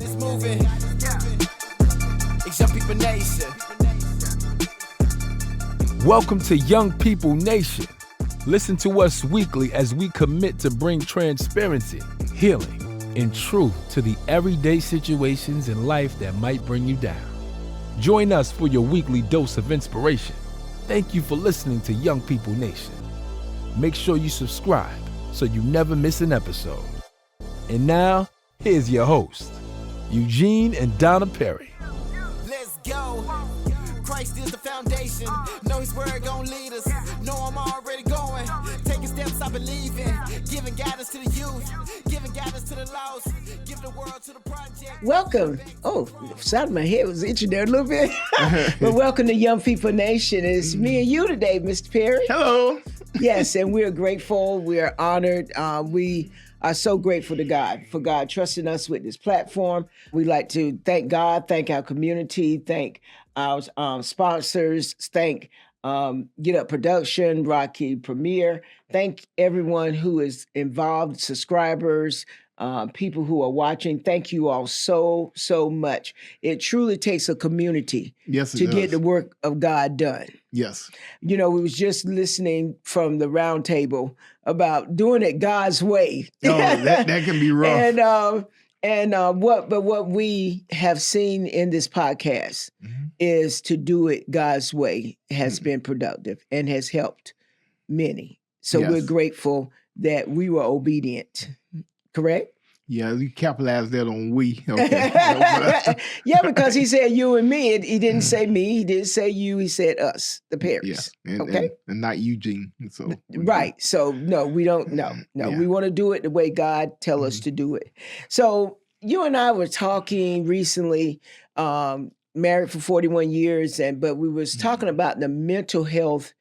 this moving. It's Young People Nation. Welcome to Young People Nation. Listen to us weekly as we commit to bring transparency, healing, and truth to the everyday situations in life that might bring you down. Join us for your weekly dose of inspiration. Thank you for listening to Young People Nation. Make sure you subscribe so you never miss an episode. And now, here's your host, Eugene and Donna Perry. Let's go. Christ is the foundation. Know his word gon' lead us. Know I'm already going. Taking steps I believe in. Giving guidance to the youth. Giving guidance to the lost. Giving the world to the project. Welcome. Oh, side of my head was itching there a little bit. But welcome to Young People Nation. It's me and you today, Mr. Perry. Hello. Yes, and we're grateful. We are honored. We are so grateful to God for God trusting us with this platform. We like to thank God, thank our community, thank our sponsors, thank Get Up Production, Rocky Premier. Thank everyone who is involved, subscribers, people who are watching. Thank you all so much. It truly takes a community to get the work of God done. Yes. You know, we was just listening from the round table about doing it God's way. Oh, that can be rough. What we have seen in this podcast is to do it God's way has been productive and has helped many. So we're grateful that we were obedient. Correct? Yeah, you capitalized that on we. Okay. Yeah, because he said you and me. He didn't say me. He didn't say you. He said us, the Perrys. Yeah, and not Eugene. So right. So no, we don't. No. Yeah. We want to do it the way God tell us to do it. So you and I were talking recently. Married for 41 years, but we was talking about the mental health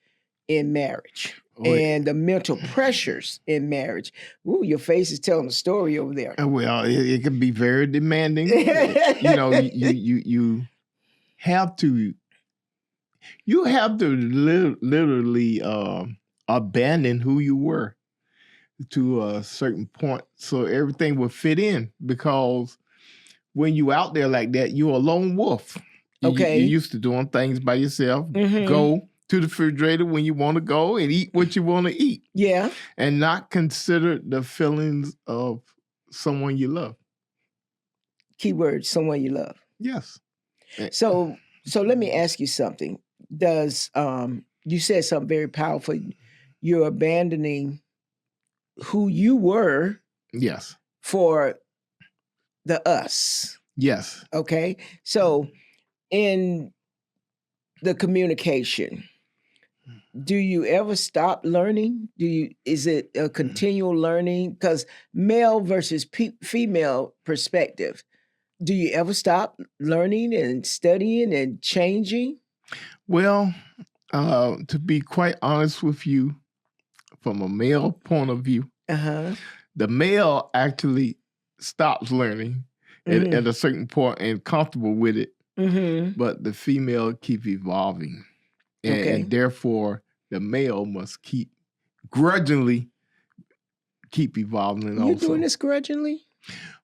in marriage. And the mental pressures in marriage. Ooh, your face is telling a story over there. Well, it can be very demanding. You know, you have to literally abandon who you were to a certain point, so everything will fit in. Because when you out there like that, you're a lone wolf. You're used to doing things by yourself. Go to the refrigerator when you want to go and eat what you want to eat. Yeah. And not consider the feelings of someone you love. Keyword, someone you love. Yes. So let me ask you something. Does you said something very powerful. You're abandoning who you were. Yes. For the us. Yes. Okay. So in the communication, do you ever stop learning? Is it a continual learning? Because male versus female perspective, do you ever stop learning and studying and changing? Well, to be quite honest with you, from a male point of view, the male actually stops learning at a certain point and comfortable with it, but the female keep evolving. And therefore, the male must grudgingly keep evolving. You doing this grudgingly?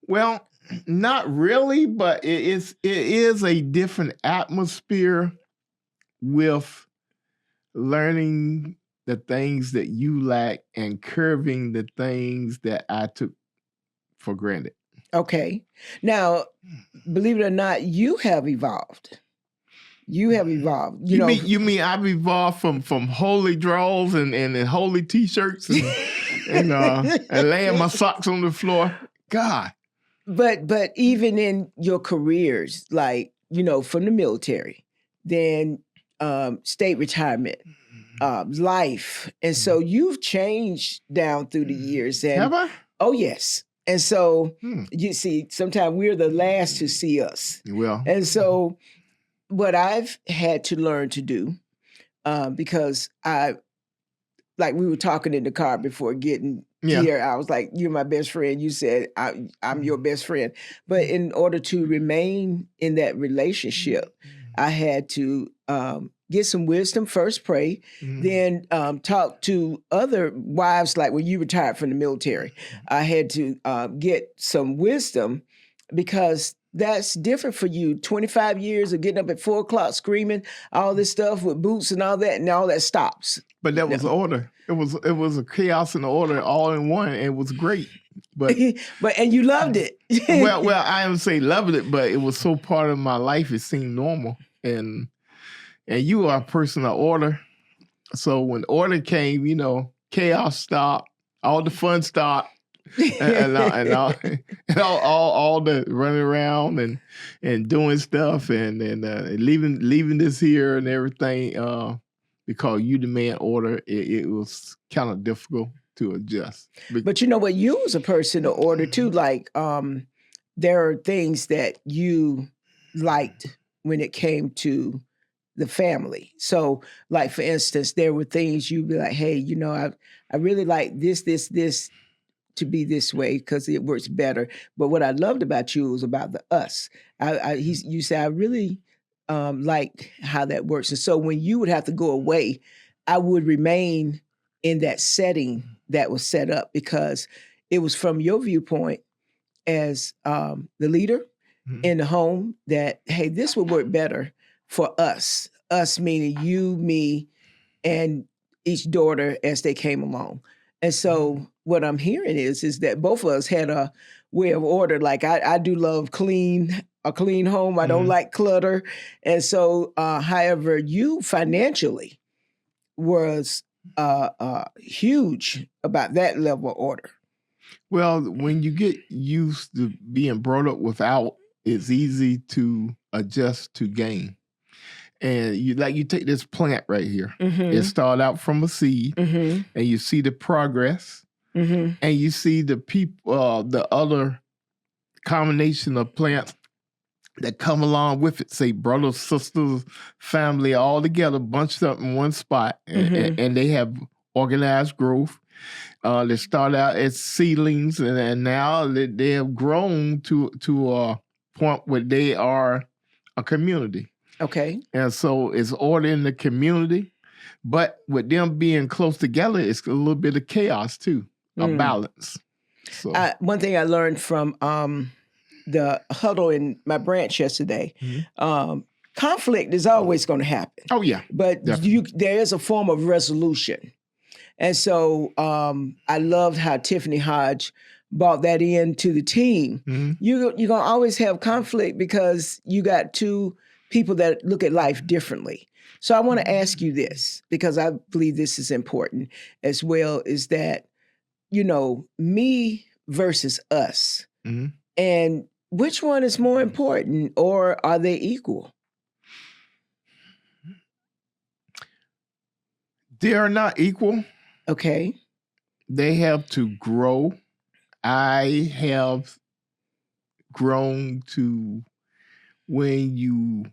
Well, not really, but it is a different atmosphere with learning the things that you lack and curbing the things that I took for granted. Okay. Now, believe it or not, you have evolved. You have evolved. You mean I've evolved from holy drawers and holy t-shirts and laying my socks on the floor? God. But even in your careers, like, from the military, then state retirement, life. And so you've changed down through the years. And, have I? Oh, yes. And so you see, sometimes we're the last to see us. Well. And so what I've had to learn to do, because like we were talking in the car before getting here, I was like, you're my best friend. You said, I'm your best friend. But in order to remain in that relationship, I had to get some wisdom, first pray, then talk to other wives, like when you retired from the military. I had to get some wisdom because that's different for you. 25 years of getting up at 4 o'clock screaming, all this stuff with boots and all that, and all that stops. But that was order. It was a chaos and order all in one, and it was great. But and you loved it. well, I don't say loved it, but it was so part of my life it seemed normal. And you are a person of order. So when order came, chaos stopped, all the fun stopped. and all the running around and doing stuff and leaving this here and everything because you demand order, it was kind of difficult to adjust. But you know what? You was a person of order too. Like there are things that you liked when it came to the family. So, like for instance, there were things you'd be like, "Hey, I really like this to be this way because it works better." But what I loved about you was about the us. You say, I really like how that works. And so when you would have to go away, I would remain in that setting that was set up because it was from your viewpoint as the leader in the home that, hey, this would work better for us. Us meaning you, me, and each daughter as they came along. And so what I'm hearing is that both of us had a way of order. Like I do love a clean home. I don't like clutter. And so, however, you financially was huge about that level of order. Well, when you get used to being brought up without, it's easy to adjust to gain. And you take this plant right here. It started out from a seed, and you see the progress, and you see the people, the other combination of plants that come along with it. Say brothers, sisters, family, all together, bunched up in one spot, and they have organized growth. They start out as seedlings, and now they have grown to a point where they are a community. Okay. And so it's order in the community, but with them being close together, it's a little bit of chaos too, a balance. So one thing I learned from the huddle in my branch yesterday, conflict is always going to happen. Oh yeah, but there is a form of resolution, and so I loved how Tiffany Hodge brought that into the team. You're gonna always have conflict because you got two people that look at life differently. So I want to ask you this, because I believe this is important as well, is that, me versus us. And which one is more important, or are they equal? They are not equal. Okay. They have to grow. I have grown to when you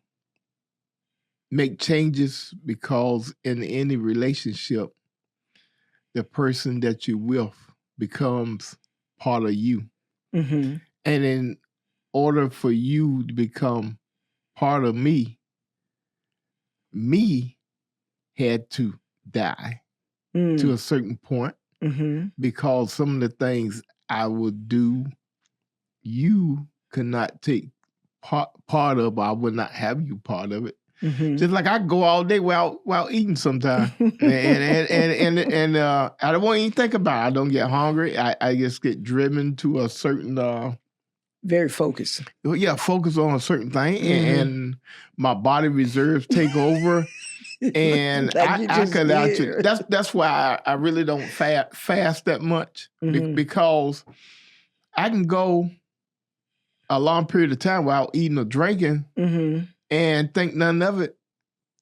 make changes, because in any relationship, the person that you're with becomes part of you. And in order for you to become part of me had to die to a certain point, because some of the things I would do, you could not take part of, I would not have you part of it. Just like I go all day while eating sometimes, and I don't want to even think about it. I don't get hungry. I just get driven to a certain very focused. Yeah, focus on a certain thing, and my body reserves take over. And like I could actually. That's why I really don't fast that much, because I can go a long period of time without eating or drinking and think none of it.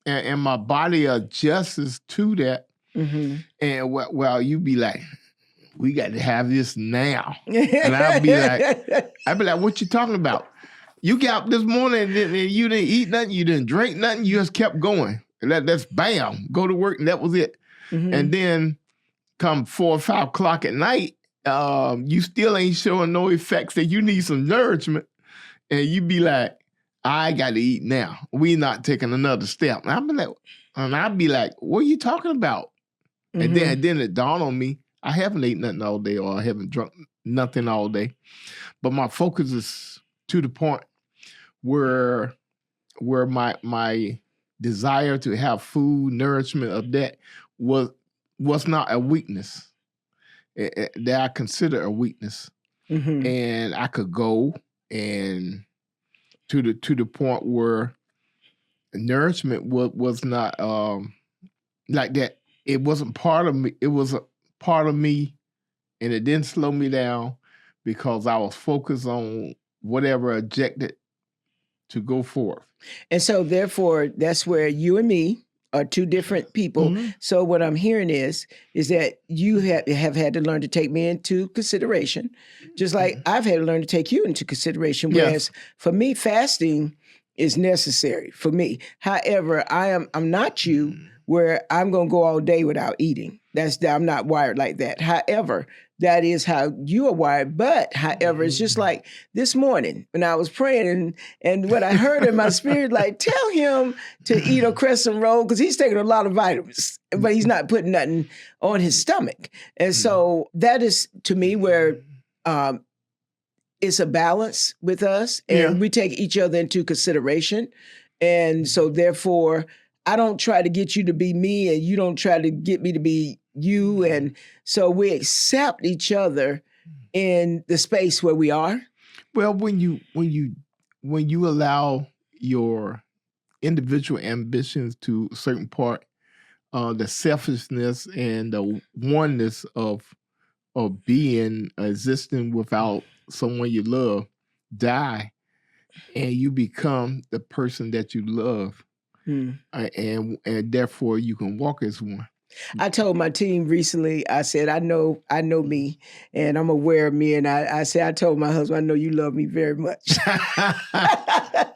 And my body adjusts to that. And well, you be like, we got to have this now. And I'd be like, what you talking about? You got up this morning and you didn't eat nothing, you didn't drink nothing, you just kept going. And that's bam, go to work, and that was it. And then come 4 or 5 o'clock at night, you still ain't showing no effects that you need some nourishment. And you be like, I got to eat now. We not taking another step. And I'd be like, what are you talking about? And then it dawned on me, I haven't eaten nothing all day, or I haven't drunk nothing all day. But my focus is to the point. where my desire to have food, nourishment of that was not a weakness that I consider a weakness. Mm-hmm. And I could go and to the point where nourishment was not like that. It wasn't part of me. It was a part of me, and it didn't slow me down because I was focused on whatever objective to go forth. And so therefore, that's where you and me are two different people. Mm-hmm. So what I'm hearing is that you have had to learn to take me into consideration, just like I've had to learn to take you into consideration. Whereas for me, fasting is necessary for me. However, I'm not you where I'm going to go all day without eating. I'm not wired like that. However, that is how you are wired. But however, it's just like this morning when I was praying and what I heard in my spirit, like, tell him to eat a crescent roll because he's taking a lot of vitamins, but he's not putting nothing on his stomach. And so that is to me where it's a balance with us and we take each other into consideration. And so therefore, I don't try to get you to be me and you don't try to get me to be you. And so we accept each other in the space where we are. Well, when you allow your individual ambitions to a certain part, the selfishness and the oneness of being existing without someone you love die, and you become the person that you love. And therefore you can walk as one. I told my team recently, I said, I know me and I'm aware of me. And I told my husband, I know you love me very much.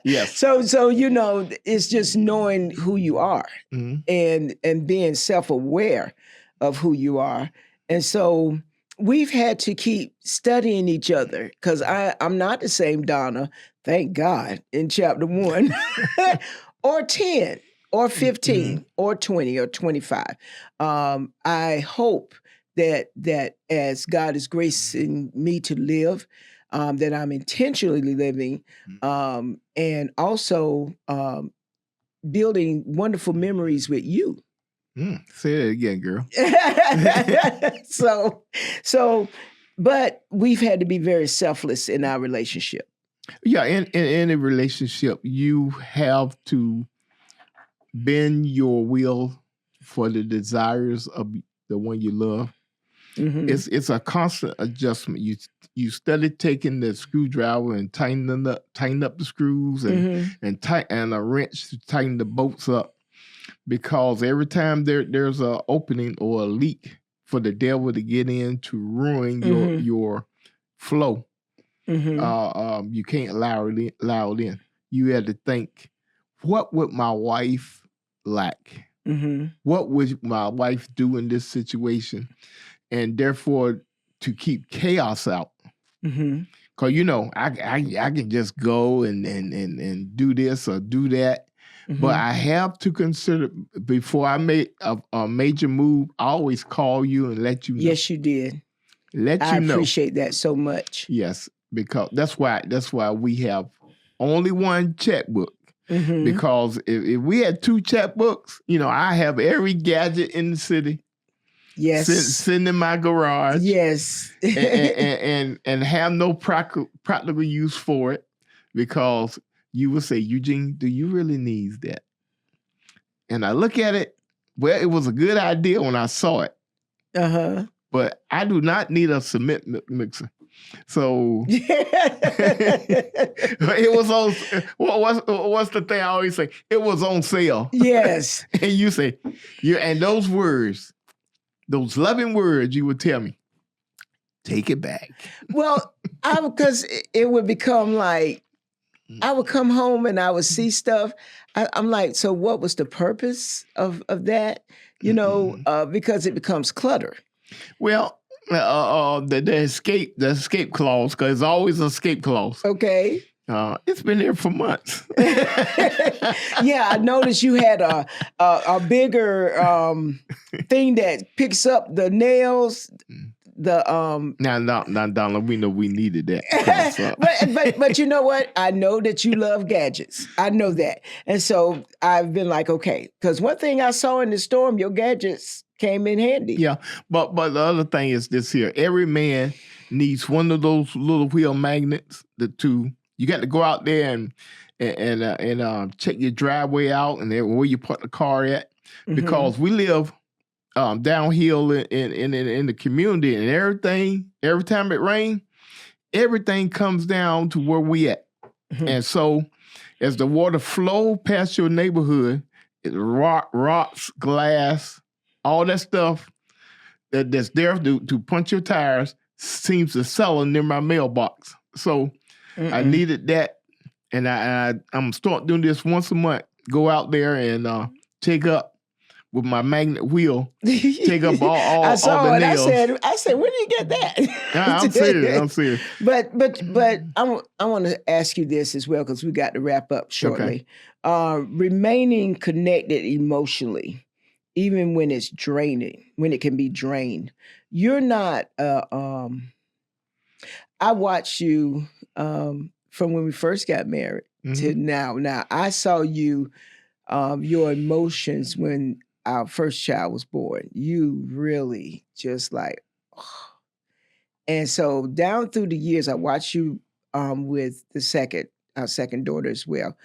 Yes. So, it's just knowing who you are and being self-aware of who you are. And so we've had to keep studying each other because I'm not the same Donna, thank God, in chapter 1. Or 10, or 15, or 20, or 25. I hope that as God is gracing me to live, that I'm intentionally living, and also building wonderful memories with you. Say that again, girl. But we've had to be very selfless in our relationship. Yeah, in a relationship, you have to bend your will for the desires of the one you love. Mm-hmm. It's a constant adjustment. You study taking the screwdriver and tighten up the screws and a wrench to tighten the bolts up, because every time there's an opening or a leak for the devil to get in to ruin your flow. Mm-hmm. You can't allow it in. You had to think, what would my wife like? Mm-hmm. What would my wife do in this situation? And therefore, to keep chaos out. Mm-hmm. Cause I can just go and do this or do that. Mm-hmm. But I have to consider, before I make a major move, I always call you and let you know. Yes, you did. I appreciate that so much. Yes. Because that's why we have only one checkbook. Mm-hmm. Because if we had two checkbooks, I have every gadget in the city. Yes, sitting in my garage. Yes, and have no practical use for it, because you will say, Eugene, do you really need that? And I look at it. Well, it was a good idea when I saw it. But I do not need a cement mixer. So it was on. What's the thing I always say? It was on sale. Yes. And you say, and those words, those loving words, you would tell me, take it back. Well, because it would become like, I would come home and I would see stuff. I'm like, so what was the purpose of that? Because it becomes clutter. Well, the escape clause, because it's always an escape clause. Okay. It's been there for months. Yeah, I noticed you had a bigger thing that picks up the nails Now, Donald, we know we needed that. but you know what? I know that you love gadgets. I know that. And so I've been like, okay, because one thing I saw in the storm, your gadgets came in handy. Yeah, but the other thing is this here. Every man needs one of those little wheel magnets. You got to go out there and check your driveway out and where you put the car at, because we live downhill in the community, and everything. Every time it rains, everything comes down to where we at, and so as the water flow past your neighborhood, it's rocks, glass, all that stuff that's there to punch your tires seems to settle near my mailbox. So I needed that, and I'm starting doing this once a month. Go out there and take up with my magnet wheel, take up all I saw all the it. nails. I said, where did you get that? I'm serious. But I want to ask you this as well, because we got to wrap up shortly. Okay. Remaining connected emotionally, even when it's draining, when it can be drained. You're not. I watched you from when we first got married to now. Now I saw you, your emotions when our first child was born. You really just like, oh. And so down through the years, I watched you with our second daughter as well.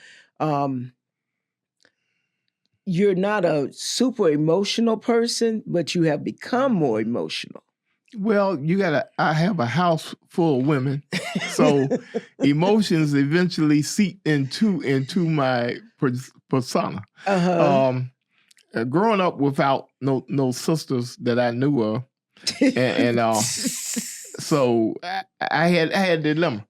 You're not a super emotional person, but you have become more emotional. Well, I have a house full of women, so emotions eventually seep into my persona. Growing up without no sisters that I knew of, and so I had a dilemma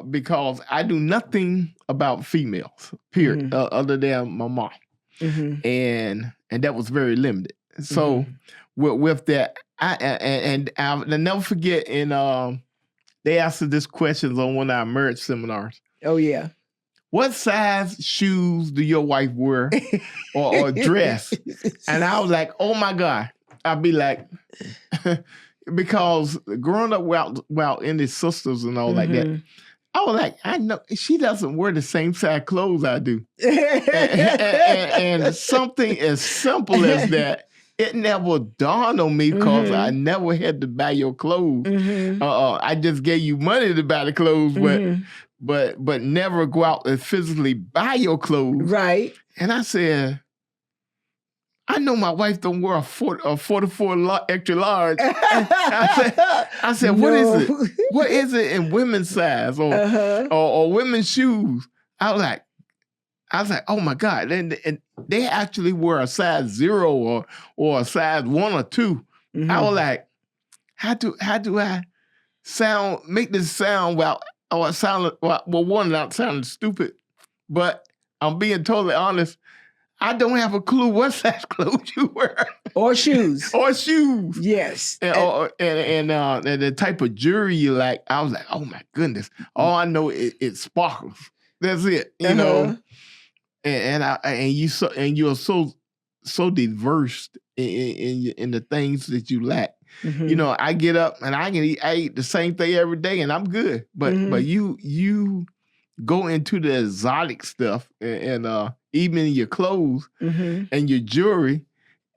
because I do nothing about females, period, other than my mom, and that was very limited. So with that, I'll never forget. They asked this questions on one of our marriage seminars. Oh yeah. What size shoes do your wife wear or dress? And I was like, oh my God. I'd be like, because growing up without any sisters and all like that, I was like, I know she doesn't wear the same size clothes I do. and something as simple as that, it never dawned on me because I never had to buy your clothes. I just gave you money to buy the clothes, but never go out and physically buy your clothes. Right. And I said, I know my wife don't wear a 44 extra large. I said, what is it? What is it in women's size or women's shoes? I was like, oh my God. And they actually wear a size 0 or a size 1 or 2. I was like, how do I make this sound well? It sounded, one, not sounding stupid, but I'm being totally honest. I don't have a clue what size clothes you wear. Or shoes. Yes. And the type of jewelry you like. I was like, oh my goodness. All I know it sparkles. That's it. You know. And you're so diverse in the things that you lack. You know, I get up and I eat the same thing every day and I'm good. But you go into the exotic stuff and even your clothes and your jewelry.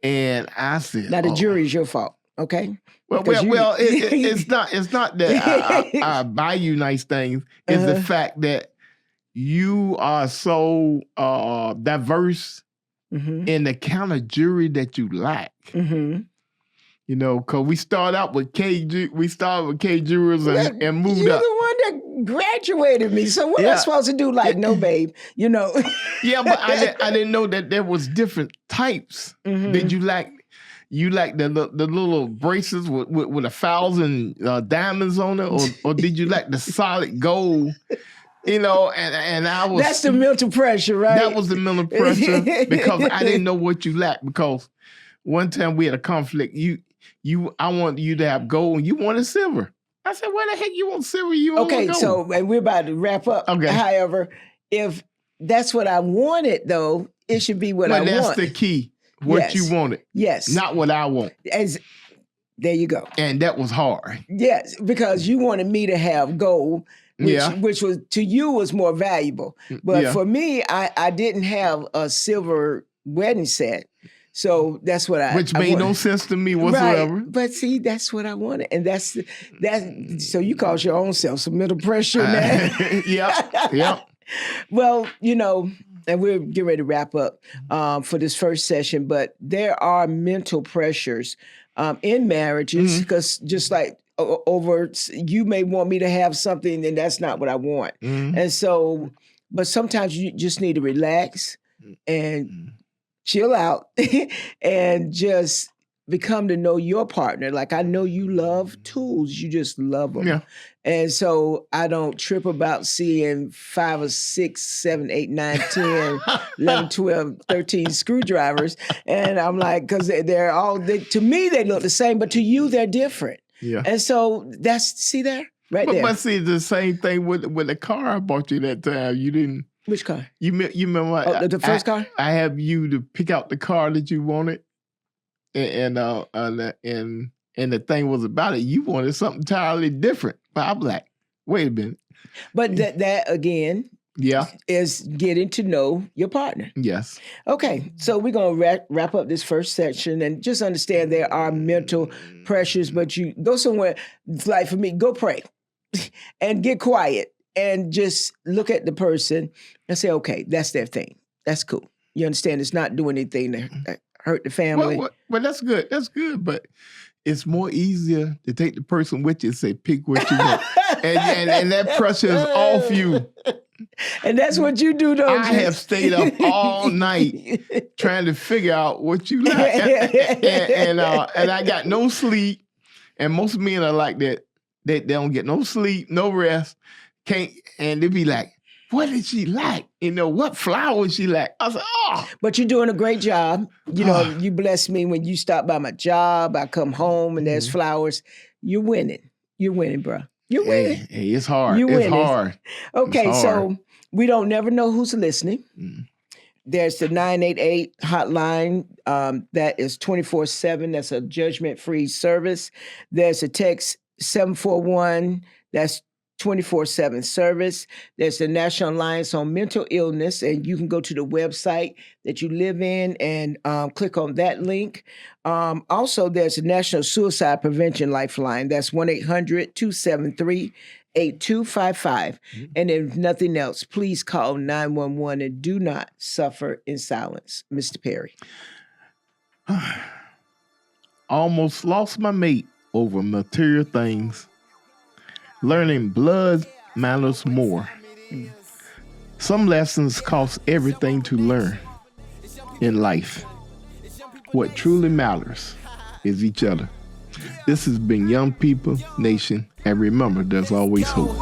And I said, now the jewelry is your fault, okay? Well, it's not that I buy you nice things. It's the fact that you are so diverse in the kind of jewelry that you like. You know, because we started out with K Jewelers and moved You're up. the one that graduated me. So what am I supposed to do? Like, no, babe, you know. Yeah, but I didn't know that there was different types. Did you like the little bracelets with 1,000 diamonds on it, or did you like the solid gold? You know, and I was. That's the mental pressure, right? That was the mental pressure because I didn't know what you lacked. Because one time we had a conflict. I want you to have gold and you wanted silver. I said, why the heck you want silver? You want gold? So and we're about to wrap up. Okay. However, if that's what I wanted, though, it should be what I want. That's the key. What you wanted. Yes. Not what I want. There you go. And that was hard. Yes, because you wanted me to have gold, which was to you was more valuable. But for me, I didn't have a silver wedding set. So that's what Which made no sense to me whatsoever. Right. But see, that's what I wanted. And that's so you caused your own self some mental pressure now. Yep. Well, you know, and we're getting ready to wrap up for this first session, but there are mental pressures in marriages because just like over, you may want me to have something and that's not what I want. And so, but sometimes you just need to relax and chill out and just become to know your partner. Like I know you love tools. You just love them. Yeah. And so I don't trip about seeing 5 or 6, 7, 8, 9, 10, 11, 12, 13 screwdrivers. And I'm like, because they're all, to me, they look the same, but to you, they're different. Yeah. And so see there? Right there. But see, the same thing with the car I bought you that time. You didn't. Which car? You remember the first car? I have you to pick out the car that you wanted, and the thing was about it. You wanted something entirely different. But I'm like, wait a minute. But that again, is getting to know your partner. Yes. Okay, so we're gonna wrap up this first section and just understand there are mental pressures. But you go somewhere. Like for me, go pray and get quiet. And just look at the person and say, okay, that's their thing. That's cool. You understand? It's not doing anything to hurt the family. Well, that's good. That's good. But it's more easier to take the person with you and say, pick what you want. and that pressure is off you. And that's what you do, don't you? I have stayed up all night trying to figure out what you like. and I got no sleep. And most men are like that. They don't get no sleep, no rest. And they be like, what did she like? You know, what flower she like? I said, oh. But you're doing a great job. You know, you bless me when you stop by my job. I come home and there's flowers. You're winning. You're winning, bro. You're winning. Hey, it's hard. It's hard. Okay, it's hard. So we don't never know who's listening. There's the 988 hotline. That is 24/7. That's a judgment-free service. There's a text 741. That's 24/7 service. There's the National Alliance on Mental Illness, and you can go to the website that you live in and click on that link. Also, there's the National Suicide Prevention Lifeline. That's 1-800-273-8255. And if nothing else, please call 911 and do not suffer in silence. Mr. Perry. Almost lost my mate over material things. Learning blood matters more. Some lessons cost everything to learn in life. What truly matters is each other. This has been Young People Nation, and remember, there's always hope.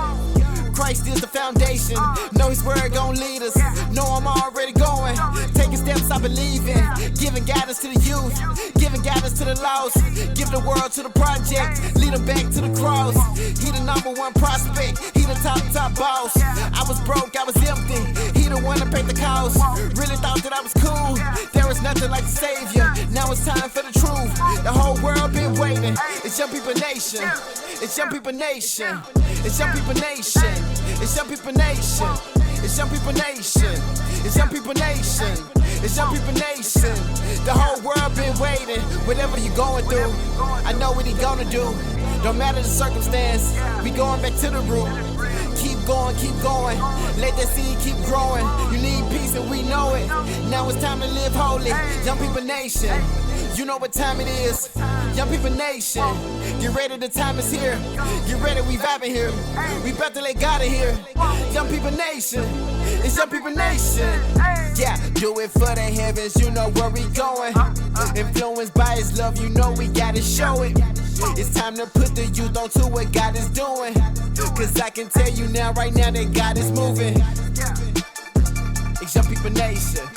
Christ is the foundation. Know his word gon' lead us. Know I'm already going. Taking steps I believe in. Giving guidance to the youth. Giving guidance to the lost. Give the world to the project. Lead them back to the cross. He the #1 prospect. He the top boss. I was broke, I was empty. He the one that paid the cost. Really thought that I was cool. There was nothing like the Savior. Now it's time for the truth. The whole world been waiting. It's Young People Nation. It's Young People Nation. It's Young People Nation. It's Young People Nation. It's Young People Nation. It's Young People Nation. It's Young People Nation. The whole world been waiting. Whatever you going through, I know what he gonna do. Don't matter the circumstance, we going back to the root. Keep going, keep going. Let that seed keep growing. You need peace and we know it. Now it's time to live holy. Young People Nation. You know what time it is. Young People Nation. Get ready, the time is here. Get ready, we vibing here. We about to let God in here. Young People Nation. It's Young People Nation. Yeah, do it for the heavens, you know where we going. Influenced by his love, you know we gotta show it. It's time to put the youth onto what God is doing. Cause I can tell you now, right now, that God is moving. It's Young People Nation.